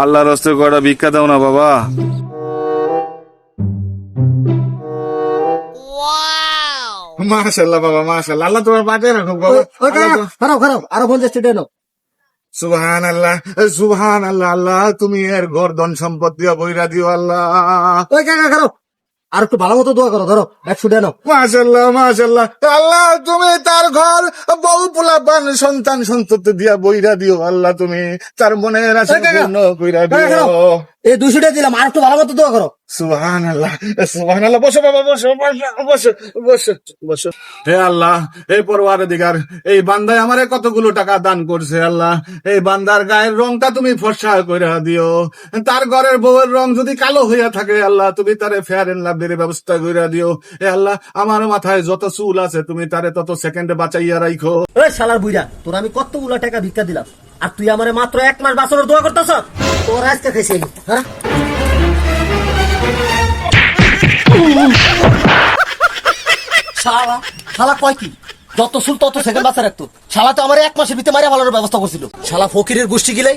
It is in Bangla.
আল্লাহর রাস্তায় কয়টা ভিক্ষা দাও না বাবা। মাশাআল্লাহ বাবা, মাশাআল্লাহ, আল্লাহ তোমার বাঁচিয়ে রাখুক বাবা। খারাপ আরো 50 টাকা নাও। সুবহানাল্লাহ, সুবহানাল্লাহ, আল্লাহ তুমি এর ঘর ধন সম্পদ দিয়া বইরা দিও আল্লাহ। ওই কাকা খারাপ, আর একটু ভালো মতো দোয়া করো, ধরো 100 টাকা নাও। মাশাআল্লাহ, মাশাআল্লাহ, আল্লাহ তুমি তার ঘর বউ পোলাপান সন্তান সন্ততি দিয়া বইরা দিও আল্লাহ, তুমি তার মনের আশা পূর্ণ কইরা দিও। এই 200 টাকা দিলাম, আর একটু ভালো মতো দোয়া করো। সুবহানাল্লাহ, সুবহানাল্লাহ, বসো বাবা, বসো বসো বসো বসো। হে আল্লাহ, হে পরওয়ারদিগার, এই বান্দায় আমারে কতগুলো টাকা দান করছে আল্লাহ, এই বান্দার গায়ের রংটা তুমি ফর্সা কইরা দিও। তার ঘরের বউয়ের রং যদি কালো হইয়া থাকে আল্লাহ, তুমি তারে ফেয়ার এন্ড লাভলির ব্যবস্থা কইরা দিও। হে আল্লাহ, আমার মাথায় যত চুল আছে তুমি তারে তত সেকেন্ডে বাঁচাইয়া রাখো। ওই শালার বুইড়া, তোর আমি কতগুলো টাকা ভিক্ষা দিলাম, আর তুই আমারে মাত্র 1 মাস বাঁচানোর দোয়া করতেছ? তোর আজকে খাইছি আমি, হ্যাঁ? শালা শালা কয় কি, যত চুল তত সেকেন্ড বাঁচা রাখতো। শালা তো আমার 1 মাসের ভিতরে মারিয়া ভালোর ব্যবস্থা করছিল। শালা ফকিরের গোষ্ঠী গিলাই।